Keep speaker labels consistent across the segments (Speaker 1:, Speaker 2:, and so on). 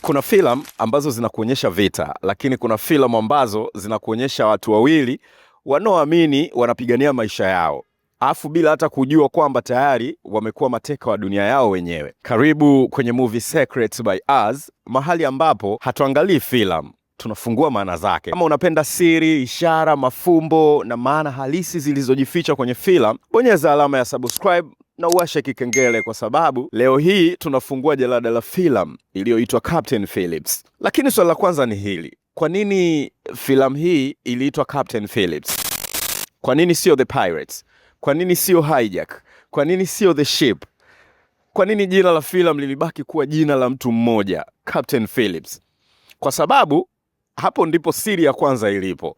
Speaker 1: Kuna filamu ambazo zinakuonyesha vita, lakini kuna filamu ambazo zinakuonyesha watu wawili wanaoamini wanapigania maisha yao, afu bila hata kujua kwamba tayari wamekuwa mateka wa dunia yao wenyewe. Karibu kwenye Movie Secrets by Us, mahali ambapo hatuangalii filamu, tunafungua maana zake. Kama unapenda siri, ishara, mafumbo na maana halisi zilizojificha kwenye filamu, bonyeza alama ya subscribe na uwashe kikengele, kwa sababu leo hii tunafungua jalada la filamu iliyoitwa Captain Phillips. Lakini swali la kwanza ni hili: kwa nini filamu hii iliitwa Captain Phillips? Kwa nini sio The Pirates? Kwa nini sio Hijack? Kwa nini sio The Ship? Kwa nini jina la filamu lilibaki kuwa jina la mtu mmoja, Captain Phillips? Kwa sababu hapo ndipo siri ya kwanza ilipo.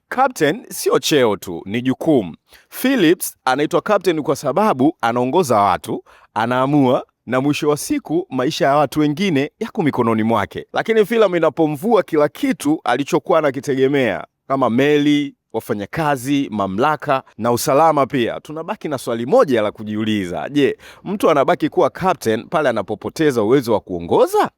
Speaker 1: Captain sio cheo tu, ni jukumu. Phillips anaitwa captain kwa sababu anaongoza watu, anaamua, na mwisho wa siku maisha ya watu wengine yako mikononi mwake. Lakini filamu inapomvua kila kitu alichokuwa anakitegemea, kama meli, wafanyakazi, mamlaka na usalama pia, tunabaki na swali moja la kujiuliza: je, mtu anabaki kuwa captain pale anapopoteza uwezo wa kuongoza?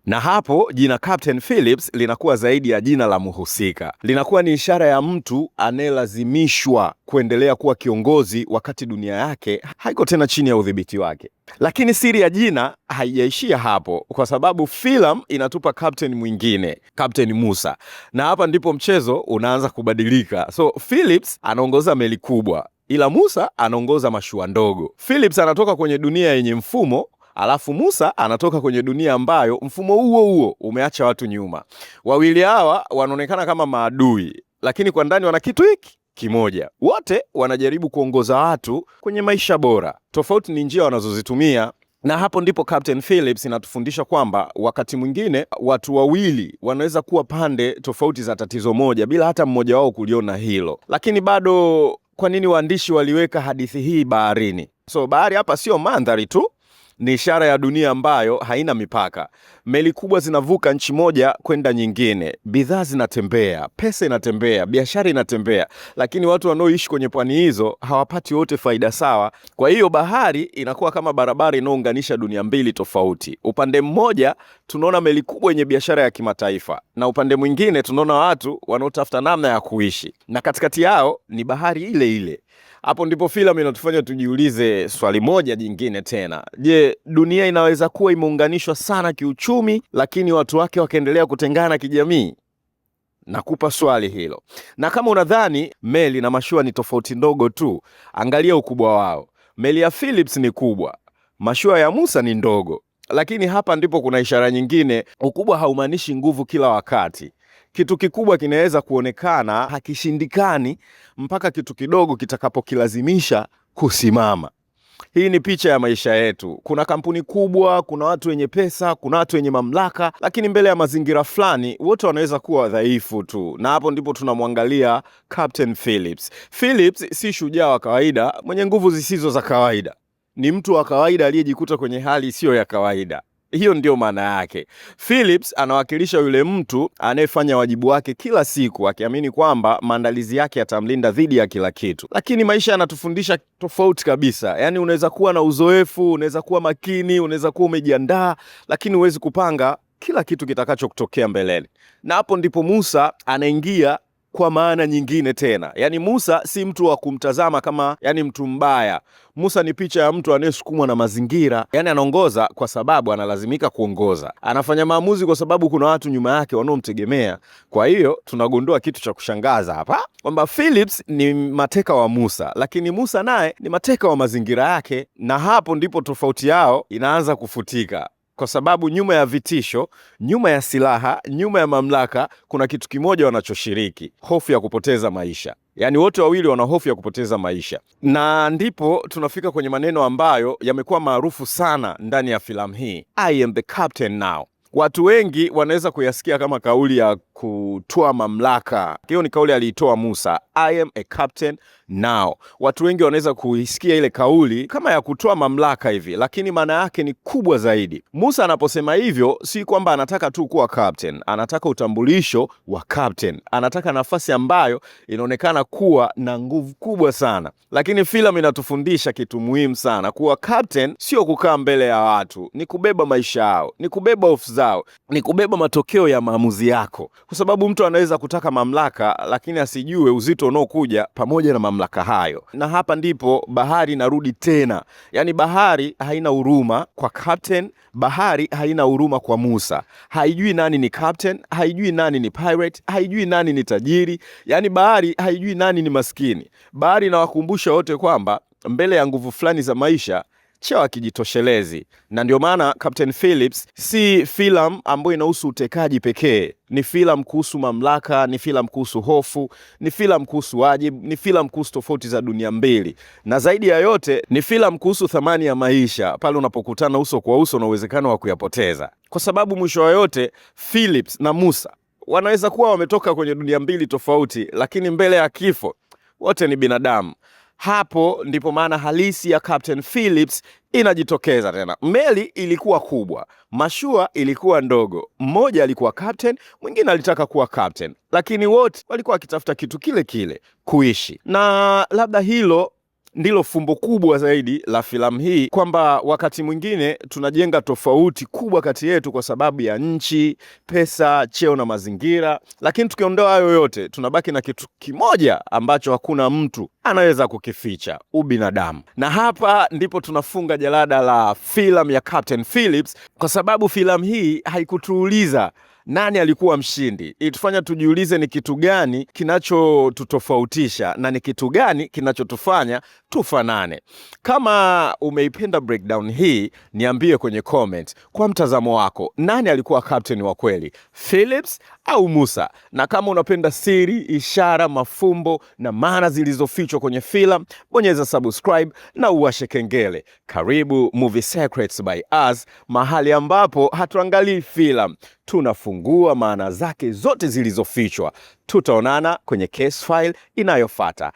Speaker 1: Na hapo jina Captain Phillips linakuwa zaidi ya jina la mhusika. Linakuwa ni ishara ya mtu anayelazimishwa kuendelea kuwa kiongozi wakati dunia yake haiko tena chini ya udhibiti wake. Lakini siri ya jina haijaishia hapo, kwa sababu filamu inatupa captain mwingine, Captain Musa. Na hapa ndipo mchezo unaanza kubadilika. So Phillips anaongoza meli kubwa, ila Musa anaongoza mashua ndogo. Phillips anatoka kwenye dunia yenye mfumo, alafu Musa anatoka kwenye dunia ambayo mfumo huo umeacha watu nyuma. Wawili hawa wanaonekana kama maadui, lakini kwa ndani wana kitu hiki kimoja. Wote wanajaribu kuongoza watu kwenye maisha bora. Tofauti ni njia wanazozitumia. Na hapo ndipo Captain Phillips inatufundisha kwamba wakati mwingine watu wawili wanaweza kuwa pande tofauti za tatizo moja bila hata mmoja wao kuliona hilo. Lakini bado, kwa nini waandishi waliweka hadithi hii baharini? So bahari hapa sio mandhari tu, ni ishara ya dunia ambayo haina mipaka. Meli kubwa zinavuka nchi moja kwenda nyingine, bidhaa zinatembea, pesa inatembea, biashara inatembea, lakini watu wanaoishi kwenye pwani hizo hawapati wote faida sawa. Kwa hiyo bahari inakuwa kama barabara inayounganisha dunia mbili tofauti. Upande mmoja tunaona meli kubwa yenye biashara ya kimataifa, na upande mwingine tunaona watu wanaotafuta namna ya kuishi, na katikati yao ni bahari ile ile. Hapo ndipo filamu inatufanya tujiulize swali moja jingine tena: je, dunia inaweza kuwa imeunganishwa sana kiuchumi, lakini watu wake wakaendelea kutengana kijamii? Nakupa swali hilo. Na kama unadhani meli na mashua ni tofauti ndogo tu, angalia ukubwa wao. Meli ya Phillips ni kubwa, mashua ya Musa ni ndogo. Lakini hapa ndipo kuna ishara nyingine: ukubwa haumaanishi nguvu kila wakati. Kitu kikubwa kinaweza kuonekana hakishindikani mpaka kitu kidogo kitakapokilazimisha kusimama. Hii ni picha ya maisha yetu. Kuna kampuni kubwa, kuna watu wenye pesa, kuna watu wenye mamlaka, lakini mbele ya mazingira fulani wote wanaweza kuwa dhaifu tu. Na hapo ndipo tunamwangalia Captain Phillips. Phillips si shujaa wa kawaida mwenye nguvu zisizo za kawaida. Ni mtu wa kawaida aliyejikuta kwenye hali isiyo ya kawaida. Hiyo ndio maana yake. Phillips anawakilisha yule mtu anayefanya wajibu wake kila siku, akiamini kwamba maandalizi yake yatamlinda dhidi ya kila kitu. Lakini maisha yanatufundisha tofauti kabisa. Yaani unaweza kuwa na uzoefu, unaweza kuwa makini, unaweza kuwa umejiandaa, lakini huwezi kupanga kila kitu kitakacho kutokea mbeleni. Na hapo ndipo Musa anaingia kwa maana nyingine tena. Yaani Musa si mtu wa kumtazama kama mtu mbaya. Musa ni picha ya mtu anayesukumwa na mazingira. Yaani anaongoza kwa sababu analazimika kuongoza. Anafanya maamuzi kwa sababu kuna watu nyuma yake wanaomtegemea. Kwa hiyo tunagundua kitu cha kushangaza hapa, kwamba Phillips ni mateka wa Musa, lakini Musa naye ni mateka wa mazingira yake. Na hapo ndipo tofauti yao inaanza kufutika. Kwa sababu nyuma ya vitisho, nyuma ya silaha, nyuma ya mamlaka, kuna kitu kimoja wanachoshiriki: hofu ya kupoteza maisha. Yaani wote wawili wana hofu ya kupoteza maisha. Na ndipo tunafika kwenye maneno ambayo yamekuwa maarufu sana ndani ya filamu hii: I am the captain now. Watu wengi wanaweza kuyasikia kama kauli ya kutoa mamlaka. Hiyo ni kauli aliitoa Musa, I am a captain now. Watu wengi wanaweza kuisikia ile kauli kama ya kutoa mamlaka hivi, lakini maana yake ni kubwa zaidi. Musa anaposema hivyo, si kwamba anataka tu kuwa captain, anataka utambulisho wa captain, anataka nafasi ambayo inaonekana kuwa na nguvu kubwa sana. Lakini filamu inatufundisha kitu muhimu sana, kuwa captain sio kukaa mbele ya watu, ni kubeba maisha yao, ni kubeba hofu zao, ni kubeba matokeo ya maamuzi yako, kwa sababu mtu anaweza kutaka mamlaka lakini asijue uzito unaokuja pamoja na mamlaka hayo. Na hapa ndipo bahari inarudi tena, yaani bahari haina huruma kwa captain, bahari haina huruma kwa Musa. Haijui nani ni captain, haijui nani ni pirate, haijui nani ni tajiri, yaani bahari haijui nani ni maskini. Bahari inawakumbusha wote kwamba mbele ya nguvu fulani za maisha cheo hakijitoshelezi. Na ndio maana Captain Phillips si filamu ambayo inahusu utekaji pekee. Ni filamu kuhusu mamlaka, ni filamu kuhusu hofu, ni filamu kuhusu wajibu, ni filamu kuhusu tofauti za dunia mbili. Na zaidi ya yote ni filamu kuhusu thamani ya maisha pale unapokutana uso kwa uso na uwezekano wa kuyapoteza. Kwa sababu mwisho wa yote Phillips na Musa wanaweza kuwa wametoka kwenye dunia mbili tofauti, lakini mbele ya kifo wote ni binadamu. Hapo ndipo maana halisi ya Captain Phillips inajitokeza tena. Meli ilikuwa kubwa, mashua ilikuwa ndogo. Mmoja alikuwa captain, mwingine alitaka kuwa captain, lakini wote walikuwa wakitafuta kitu kile kile, kuishi. Na labda hilo ndilo fumbo kubwa zaidi la filamu hii, kwamba wakati mwingine tunajenga tofauti kubwa kati yetu kwa sababu ya nchi, pesa, cheo na mazingira, lakini tukiondoa hayo yote tunabaki na kitu kimoja ambacho hakuna mtu anaweza kukificha: ubinadamu. Na hapa ndipo tunafunga jalada la filamu ya Captain Phillips, kwa sababu filamu hii haikutuuliza nani alikuwa mshindi. Ilitufanya tujiulize ni kitu gani kinachotutofautisha na ni kitu gani kinachotufanya tufanane. Kama umeipenda breakdown hii, niambie kwenye comment kwa mtazamo wako, nani alikuwa captain wa kweli, Phillips au Musa? Na kama unapenda siri, ishara, mafumbo na maana zilizofichwa kwenye filamu, bonyeza subscribe na uwashe kengele. Karibu Movie Secrets by Us, mahali ambapo hatuangalii filamu, tunafungua maana zake zote zilizofichwa. Tutaonana kwenye case file inayofuata.